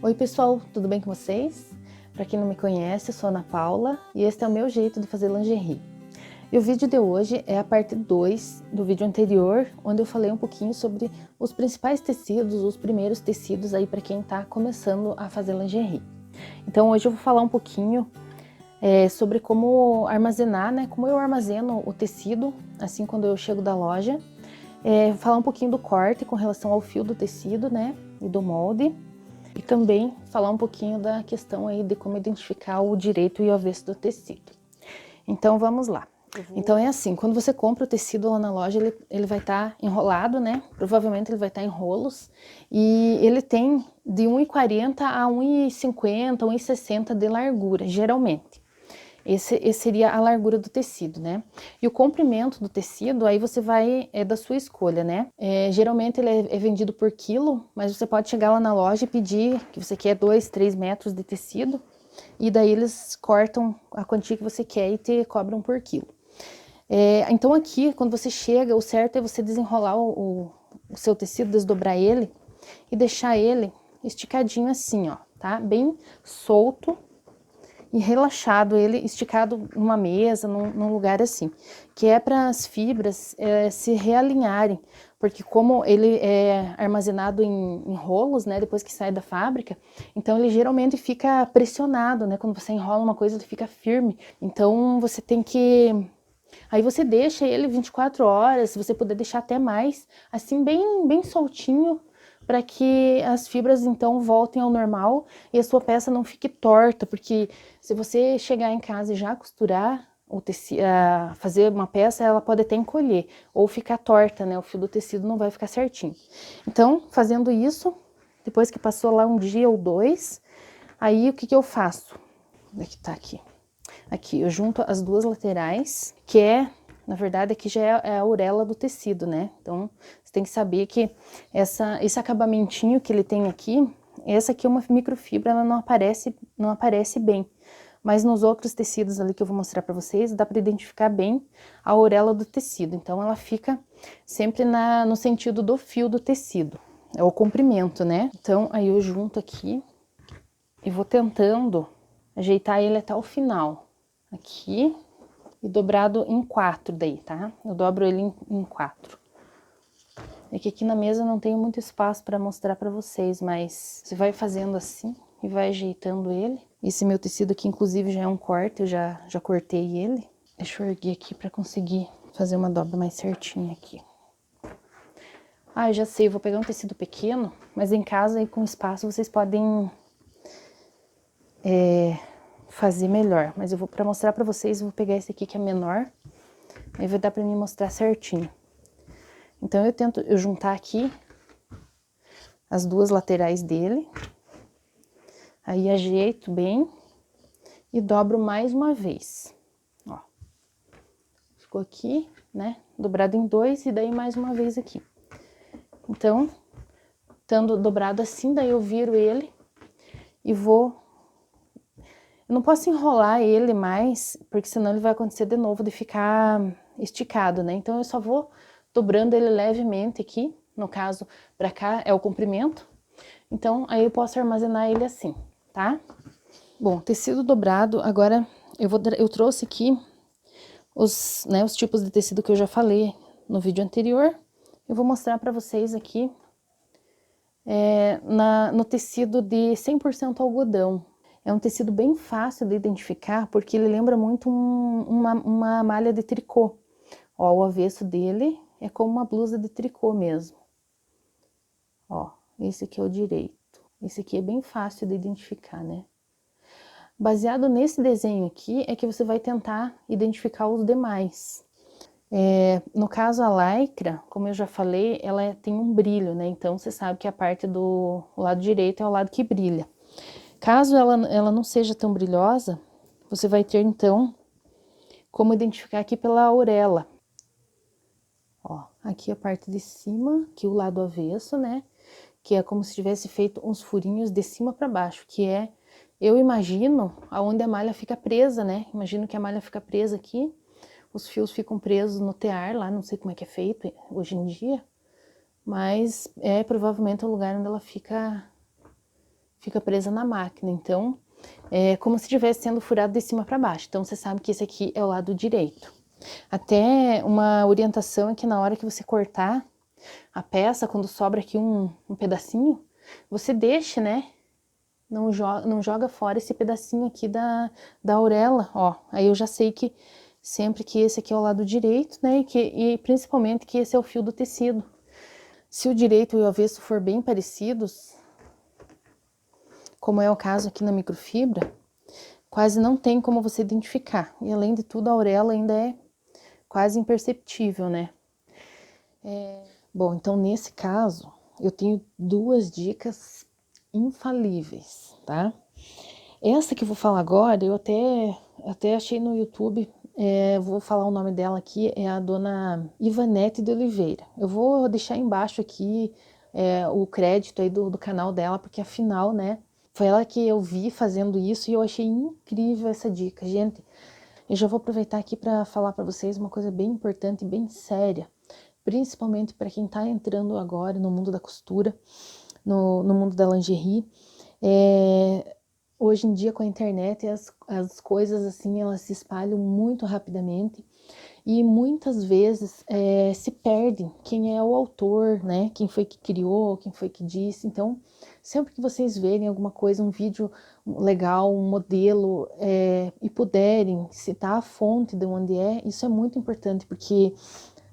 Oi pessoal, tudo bem com vocês? Para quem não me conhece, eu sou a Ana Paula e este é o meu jeito de fazer lingerie. E o vídeo de hoje é a parte 2 do vídeo anterior, onde eu falei um pouquinho sobre os principais tecidos, os primeiros tecidos aí para quem está começando a fazer lingerie. Então hoje eu vou falar um pouquinho sobre como armazenar, né? Como eu armazeno o tecido, assim quando eu chego da loja. Falar um pouquinho do corte com relação ao fio do tecido, né? E do molde. E também falar um pouquinho da questão aí de como identificar o direito e o avesso do tecido. Então vamos lá. Então é assim, quando você compra o tecido lá na loja, ele vai estar enrolado, né? Provavelmente ele vai estar em rolos. E ele tem de 1,40 a 1,50, 1,60 de largura, geralmente. Esse seria a largura do tecido, né? E o comprimento do tecido, aí você vai, é da sua escolha, né? Geralmente ele é vendido por quilo, mas você pode chegar lá na loja e pedir que você quer 2, 3 metros de tecido, e daí eles cortam a quantia que você quer e te cobram por quilo. Então aqui, quando você chega, o certo é você desenrolar o seu tecido, desdobrar ele e deixar ele esticadinho assim, ó, tá? Bem solto e relaxado, ele esticado numa mesa, num lugar assim, que é para as fibras se realinharem, porque como ele é armazenado em rolos, né, depois que sai da fábrica, então ele geralmente fica pressionado, né, quando você enrola uma coisa ele fica firme, então você tem que... Aí você deixa ele 24 horas, se você puder deixar até mais, assim bem soltinho, para que as fibras então voltem ao normal e a sua peça não fique torta, porque se você chegar em casa e já costurar o tecido, fazer uma peça, ela pode até encolher ou ficar torta, né? O fio do tecido não vai ficar certinho. Então, fazendo isso, depois que passou lá um dia ou dois, aí o que eu faço? Onde é que tá aqui? Aqui, eu junto as duas laterais, que na verdade, aqui já é a orelha do tecido, né? Então, você tem que saber que esse acabamentinho que ele tem aqui, essa aqui é uma microfibra, ela não aparece bem. Mas nos outros tecidos ali que eu vou mostrar pra vocês, dá pra identificar bem a orelha do tecido. Então, ela fica sempre no sentido do fio do tecido. É o comprimento, né? Então, aí eu junto aqui e vou tentando ajeitar ele até o final. Aqui, e dobrado em 4 daí, tá? Eu dobro ele em 4. É que aqui na mesa não tenho muito espaço para mostrar para vocês, mas você vai fazendo assim e vai ajeitando ele. Esse meu tecido aqui, inclusive, já é um corte, eu já cortei ele. Deixa eu erguer aqui para conseguir fazer uma dobra mais certinha aqui. Ah, eu já sei, eu vou pegar um tecido pequeno, mas em casa e com espaço vocês podem fazer melhor. Mas eu vou, para mostrar para vocês, eu vou pegar esse aqui que é menor, aí vai dar para mim mostrar certinho. Então eu tento juntar aqui as duas laterais dele, aí ajeito bem e dobro mais uma vez, ó. Ficou aqui, né, dobrado em 2 e daí mais uma vez aqui. Então, estando dobrado assim, daí eu viro ele e vou... Eu não posso enrolar ele mais, porque senão ele vai acontecer de novo de ficar esticado, né? Então eu só vou dobrando ele levemente aqui, no caso, pra cá é o comprimento. Então aí eu posso armazenar ele assim, tá? Bom, tecido dobrado, agora eu trouxe aqui os tipos de tecido que eu já falei no vídeo anterior. Eu vou mostrar pra vocês aqui no tecido de 100% algodão. É um tecido bem fácil de identificar, porque ele lembra muito uma malha de tricô. Ó, o avesso dele é como uma blusa de tricô mesmo. Ó, esse aqui é o direito. Esse aqui é bem fácil de identificar, né? Baseado nesse desenho aqui, é que você vai tentar identificar os demais. No caso, a lycra, como eu já falei, ela tem um brilho, né? Então, você sabe que a parte do lado direito é o lado que brilha. Caso ela não seja tão brilhosa, você vai ter, então, como identificar aqui pela orelha. Ó, aqui a parte de cima, aqui o lado avesso, né? Que é como se tivesse feito uns furinhos de cima para baixo, que é, eu imagino, aonde a malha fica presa, né? Imagino que a malha fica presa aqui, os fios ficam presos no tear lá, não sei como é que é feito hoje em dia, mas provavelmente o lugar onde ela fica fica presa na máquina. Então, é como se estivesse sendo furado de cima para baixo. Então, você sabe que esse aqui é o lado direito. Até uma orientação é que na hora que você cortar a peça, quando sobra aqui um pedacinho, você deixa, né? Não joga fora esse pedacinho aqui da orelha, ó. Aí eu já sei que sempre que esse aqui é o lado direito, né? E principalmente que esse é o fio do tecido. Se o direito e o avesso for bem parecidos, como é o caso aqui na microfibra, quase não tem como você identificar. E além de tudo, a orelha ainda é quase imperceptível, né? Bom, então nesse caso, eu tenho duas dicas infalíveis, tá? Essa que eu vou falar agora, eu até achei no YouTube, vou falar o nome dela aqui, é a dona Ivanete de Oliveira. Eu vou deixar embaixo aqui o crédito aí do canal dela, porque afinal, né, foi ela que eu vi fazendo isso e eu achei incrível essa dica. Gente, eu já vou aproveitar aqui para falar para vocês uma coisa bem importante e bem séria, principalmente para quem está entrando agora no mundo da costura, no mundo da lingerie. Hoje em dia, com a internet, as coisas assim, elas se espalham muito rapidamente e muitas vezes se perdem quem é o autor, né? Quem foi que criou, quem foi que disse. Então, sempre que vocês verem alguma coisa, um vídeo legal, um modelo, e puderem citar a fonte de onde isso é muito importante, porque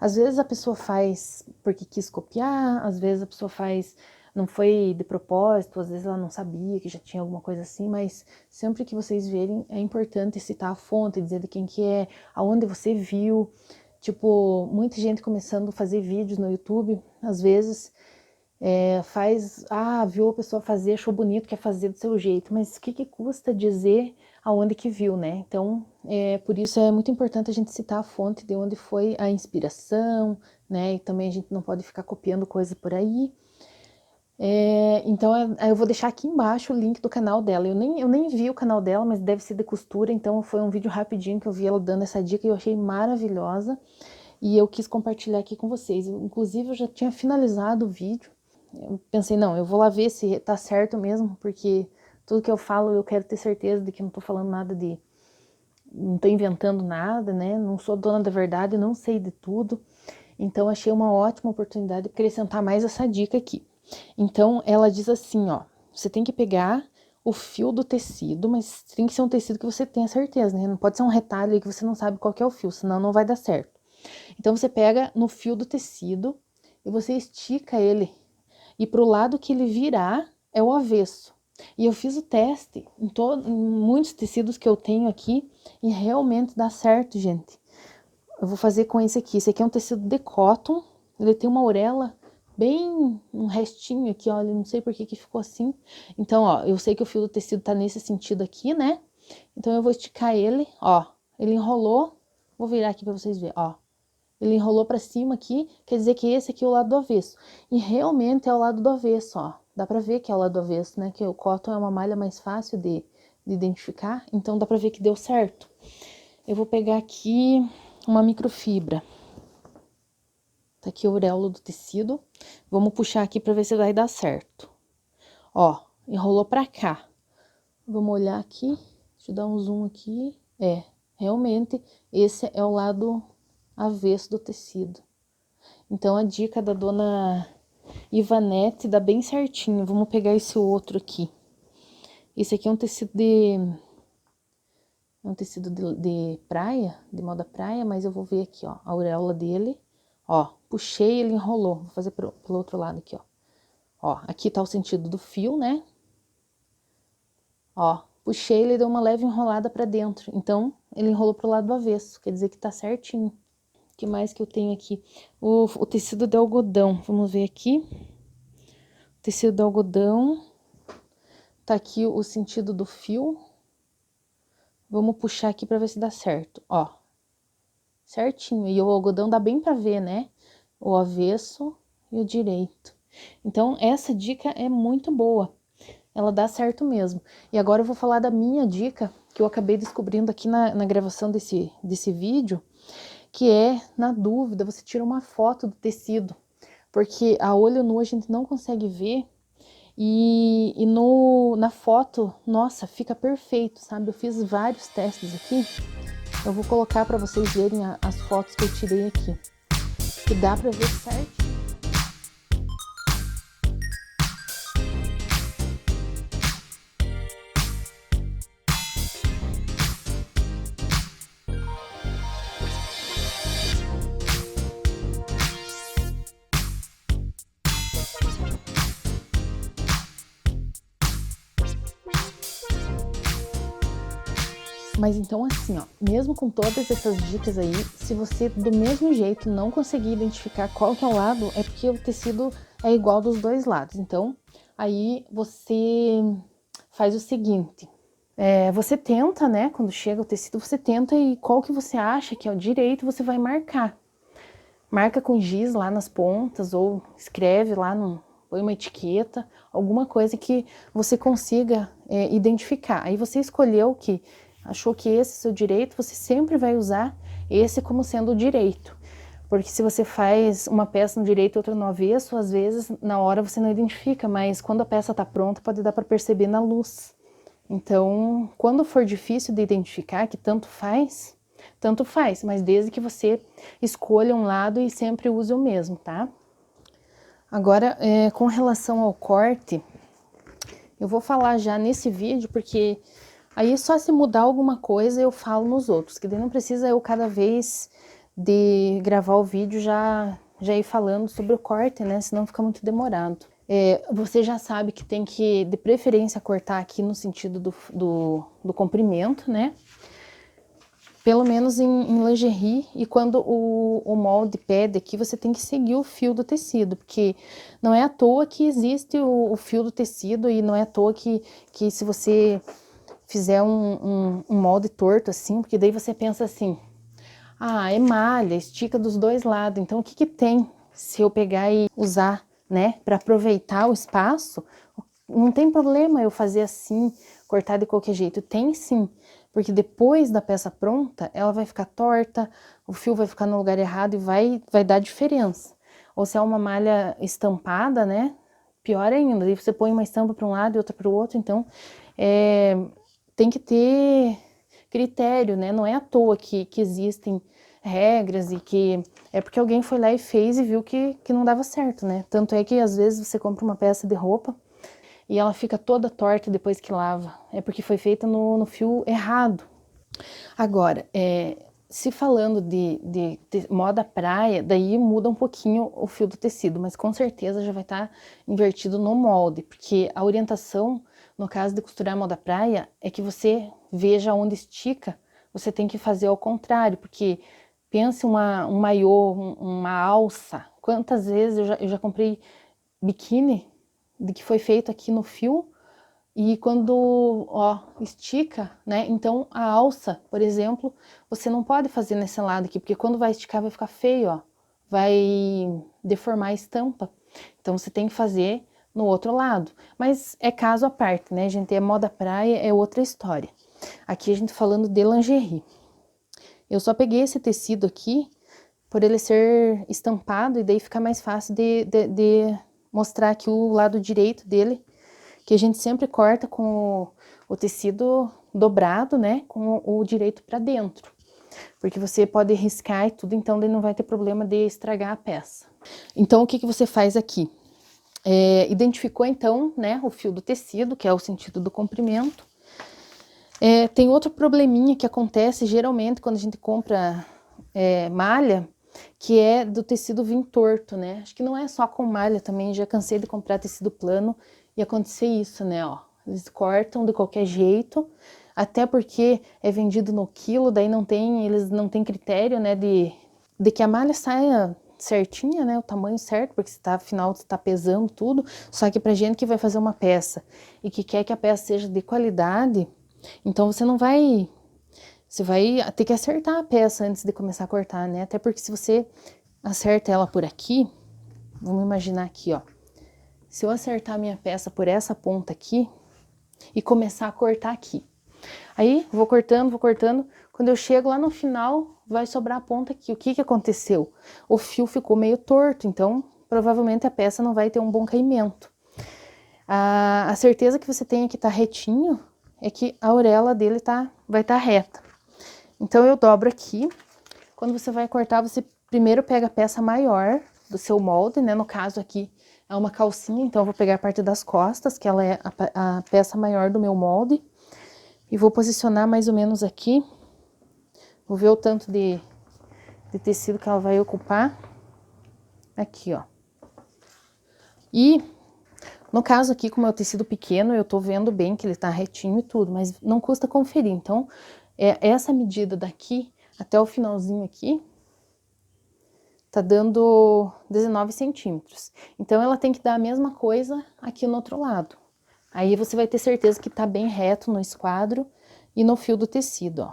às vezes a pessoa faz porque quis copiar, às vezes a pessoa faz, não foi de propósito, às vezes ela não sabia que já tinha alguma coisa assim, mas sempre que vocês verem, é importante citar a fonte, dizer de quem que é, aonde você viu. Tipo, muita gente começando a fazer vídeos no YouTube, às vezes viu a pessoa fazer, achou bonito, quer fazer do seu jeito, mas o que custa dizer aonde que viu, né? Então, por isso é muito importante a gente citar a fonte de onde foi a inspiração, né? E também a gente não pode ficar copiando coisa por aí. Então, eu vou deixar aqui embaixo o link do canal dela. Eu nem vi o canal dela, mas deve ser de costura, então foi um vídeo rapidinho que eu vi ela dando essa dica e eu achei maravilhosa. E eu quis compartilhar aqui com vocês. Inclusive, eu já tinha finalizado o vídeo. Eu pensei, não, eu vou lá ver se tá certo mesmo, porque tudo que eu falo eu quero ter certeza de que não tô falando nada não tô inventando nada, né? Não sou dona da verdade, não sei de tudo. Então, achei uma ótima oportunidade de acrescentar mais essa dica aqui. Então, ela diz assim, ó, você tem que pegar o fio do tecido, mas tem que ser um tecido que você tenha certeza, né? Não pode ser um retalho aí que você não sabe qual que é o fio, senão não vai dar certo. Então, você pega no fio do tecido e você estica ele. E pro lado que ele virar é o avesso. E eu fiz o teste em muitos tecidos que eu tenho aqui e realmente dá certo, gente. Eu vou fazer com esse aqui. Esse aqui é um tecido de cotton. Ele tem uma orelha bem um restinho aqui, olha, não sei por que ficou assim. Então, ó, eu sei que o fio do tecido tá nesse sentido aqui, né? Então, eu vou esticar ele, ó. Ele enrolou. Vou virar aqui pra vocês verem, ó. Ele enrolou pra cima aqui, quer dizer que esse aqui é o lado do avesso. E realmente é o lado do avesso, ó. Dá pra ver que é o lado do avesso, né? Que o cotton é uma malha mais fácil de identificar. Então, dá pra ver que deu certo. Eu vou pegar aqui uma microfibra. Tá aqui o auréolo do tecido. Vamos puxar aqui pra ver se vai dar certo. Ó, enrolou pra cá. Vamos olhar aqui. Deixa eu dar um zoom aqui. Realmente, esse é o lado avesso do tecido. Então, a dica da dona Ivanete dá bem certinho. Vamos pegar esse outro aqui. Esse aqui é um tecido de praia, de moda praia, mas eu vou ver aqui, ó, a auréola dele. Ó, puxei, ele enrolou. Vou fazer pelo outro lado aqui, ó. Ó, aqui tá o sentido do fio, né? Ó, puxei, ele deu uma leve enrolada pra dentro. Então, ele enrolou pro lado do avesso, quer dizer que tá certinho. O que mais que eu tenho aqui? O tecido de algodão, vamos ver aqui. Tecido de algodão. Tá aqui o sentido do fio. Vamos puxar aqui pra ver se dá certo, ó. Certinho, e o algodão dá bem pra ver, né? O avesso e o direito. Então, essa dica é muito boa. Ela dá certo mesmo. E agora eu vou falar da minha dica, que eu acabei descobrindo aqui na gravação desse vídeo, que é, na dúvida, você tira uma foto do tecido. Porque a olho nu a gente não consegue ver Na foto, nossa, fica perfeito, sabe? Eu fiz vários testes aqui. Eu vou colocar para vocês verem as fotos que eu tirei aqui, que dá para ver certo. Mas então assim, ó, mesmo com todas essas dicas aí, se você do mesmo jeito não conseguir identificar qual que é o lado, é porque o tecido é igual dos dois lados. Então, aí você faz o seguinte, você tenta, né, quando chega o tecido, você tenta e qual que você acha que é o direito, você vai marcar. Marca com giz lá nas pontas ou escreve lá, põe uma etiqueta, alguma coisa que você consiga identificar. Aí você escolheu que achou que esse é o seu direito, você sempre vai usar esse como sendo o direito. Porque se você faz uma peça no direito e outra no avesso, às vezes na hora você não identifica, mas quando a peça está pronta pode dar para perceber na luz. Então, quando for difícil de identificar, que tanto faz, mas desde que você escolha um lado e sempre use o mesmo, tá? Agora, com relação ao corte, eu vou falar já nesse vídeo, porque aí só se mudar alguma coisa eu falo nos outros, que daí não precisa eu cada vez de gravar o vídeo já ir falando sobre o corte, né? Senão fica muito demorado. Você já sabe que tem que, de preferência, cortar aqui no sentido do comprimento, né? Pelo menos em lingerie, e quando o molde pede aqui, você tem que seguir o fio do tecido, porque não é à toa que existe o fio do tecido, e não é à toa que se você fizer um molde torto assim, porque daí você pensa assim, ah, é malha, estica dos dois lados, então o que que tem se eu pegar e usar, né, para aproveitar o espaço? Não tem problema eu fazer assim, cortar de qualquer jeito, tem sim, porque depois da peça pronta, ela vai ficar torta, o fio vai ficar no lugar errado e vai dar diferença. Ou se é uma malha estampada, né, pior ainda, aí você põe uma estampa para um lado e outra para o outro, então tem que ter critério, né, não é à toa que existem regras e que é porque alguém foi lá e fez e viu que não dava certo, né? Tanto é que às vezes você compra uma peça de roupa e ela fica toda torta depois que lava. É porque foi feita no fio errado. Agora, se falando de moda praia, daí muda um pouquinho o fio do tecido, mas com certeza já vai estar invertido no molde, porque a orientação, no caso de costurar moda praia, é que você veja onde estica, você tem que fazer ao contrário, porque pense um maiô, uma alça. Quantas vezes eu já comprei biquíni de que foi feito aqui no fio e quando, ó, estica, né? Então a alça, por exemplo, você não pode fazer nesse lado aqui, porque quando vai esticar vai ficar feio, ó. Vai deformar a estampa. Então você tem que fazer no outro lado. Mas é caso à parte, né, gente? É moda praia, é outra história. Aqui a gente falando de lingerie. Eu só peguei esse tecido aqui por ele ser estampado e daí fica mais fácil de mostrar aqui o lado direito dele, que a gente sempre corta com o tecido dobrado, né, com o direito para dentro, porque você pode riscar e tudo, então daí não vai ter problema de estragar a peça. Então o que que você faz aqui? Identificou então, né, o fio do tecido, que é o sentido do comprimento. Tem outro probleminha que acontece geralmente quando a gente compra malha, que é do tecido vir torto, né? Acho que não é só com malha também, já cansei de comprar tecido plano e acontecer isso, né, ó. Eles cortam de qualquer jeito, até porque é vendido no quilo, daí eles não têm critério, né, de que a malha saia certinha, né, o tamanho certo, porque afinal você tá pesando tudo, só que pra gente que vai fazer uma peça e que quer que a peça seja de qualidade, então você vai ter que acertar a peça antes de começar a cortar, né? Até porque se você acerta ela por aqui, vamos imaginar aqui, ó. Se eu acertar a minha peça por essa ponta aqui e começar a cortar aqui. Aí, vou cortando, quando eu chego lá no final, vai sobrar a ponta aqui. O que que aconteceu? O fio ficou meio torto, então provavelmente a peça não vai ter um bom caimento. A certeza que você tem que tá retinho é que a orelha dele vai estar reta. Então, eu dobro aqui. Quando você vai cortar, você primeiro pega a peça maior do seu molde, né? No caso aqui é uma calcinha, então eu vou pegar a parte das costas, que ela é a peça maior do meu molde. E vou posicionar mais ou menos aqui. Vou ver o tanto de tecido que ela vai ocupar. Aqui, ó. E, no caso aqui, como é o tecido pequeno, eu tô vendo bem que ele tá retinho e tudo, mas não custa conferir. Então, essa medida daqui até o finalzinho aqui, tá dando 19 centímetros. Então, ela tem que dar a mesma coisa aqui no outro lado. Aí, você vai ter certeza que tá bem reto no esquadro e no fio do tecido, ó.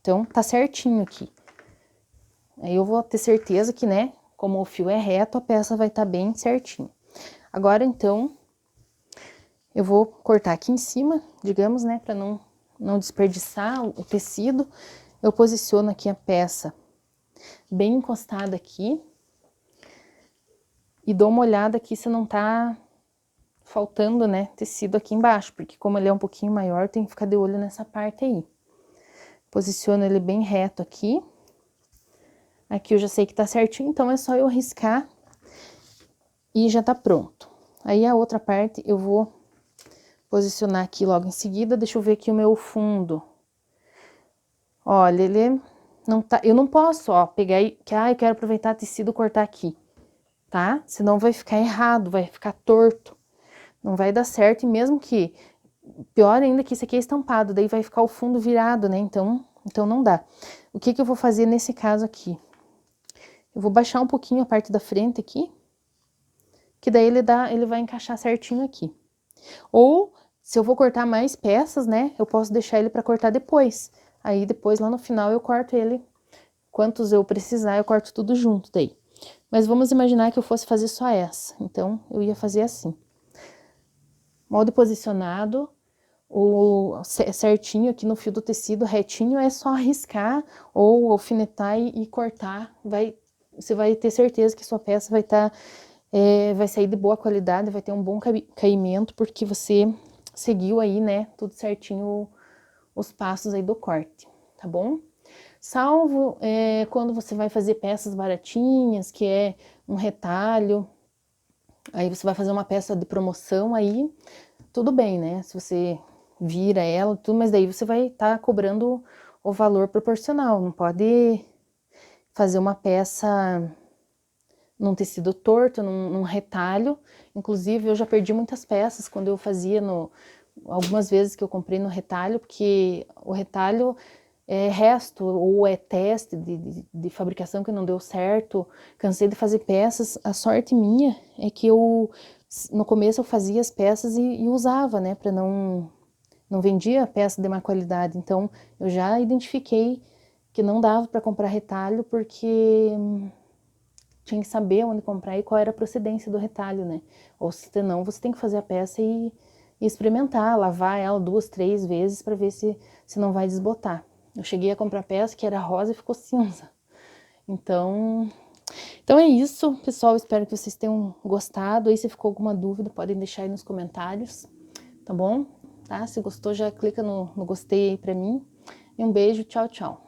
Então, tá certinho aqui. Aí, eu vou ter certeza que, né, como o fio é reto, a peça vai estar bem certinho. Agora, então, eu vou cortar aqui em cima, digamos, né, para não desperdiçar o tecido. Eu posiciono aqui a peça bem encostada aqui. E dou uma olhada aqui se não tá faltando, né, tecido aqui embaixo, porque como ele é um pouquinho maior, tem que ficar de olho nessa parte aí. Posiciono ele bem reto aqui. Aqui eu já sei que tá certinho, então é só eu riscar e já tá pronto. Aí a outra parte eu vou posicionar aqui logo em seguida. Deixa eu ver aqui o meu fundo. Olha, ele não tá... Eu não posso, ó, pegar e... eu quero aproveitar tecido e cortar aqui, tá? Senão vai ficar errado, vai ficar torto. Não vai dar certo, e mesmo que... Pior ainda que isso aqui é estampado, daí vai ficar o fundo virado, né? Então não dá. O que eu vou fazer nesse caso aqui? Eu vou baixar um pouquinho a parte da frente aqui, que daí ele vai encaixar certinho aqui. Ou, se eu vou cortar mais peças, né, eu posso deixar ele para cortar depois. Aí, depois, lá no final, eu corto ele, quantos eu precisar, eu corto tudo junto daí. Mas vamos imaginar que eu fosse fazer só essa. Então, eu ia fazer assim. Molde posicionado, certinho aqui no fio do tecido, retinho, é só riscar ou alfinetar e cortar. Você vai ter certeza que sua peça vai vai sair de boa qualidade, vai ter um bom caimento, porque você seguiu aí, né, tudo certinho, os passos aí do corte, tá bom? Salvo quando você vai fazer peças baratinhas, que é um retalho, aí você vai fazer uma peça de promoção, aí tudo bem, né, se você vira ela, tudo, mas daí você vai estar cobrando o valor proporcional, não pode fazer uma peça num tecido torto, num retalho. Inclusive, eu já perdi muitas peças quando eu fazia algumas vezes que eu comprei no retalho, porque o retalho é resto ou é teste de fabricação que não deu certo. Cansei de fazer peças. A sorte minha é que no começo eu fazia as peças e usava, né, para não vendia peça de má qualidade. Então, eu já identifiquei que não dava para comprar retalho, porque tinha que saber onde comprar e qual era a procedência do retalho, né? Ou se não, você tem que fazer a peça e experimentar, lavar ela 2, 3 vezes para ver se não vai desbotar. Eu cheguei a comprar peça que era rosa e ficou cinza. Então é isso, pessoal. Espero que vocês tenham gostado. Aí, se ficou alguma dúvida, podem deixar aí nos comentários, tá bom? Tá? Se gostou, já clica no gostei aí pra mim. E um beijo, tchau, tchau.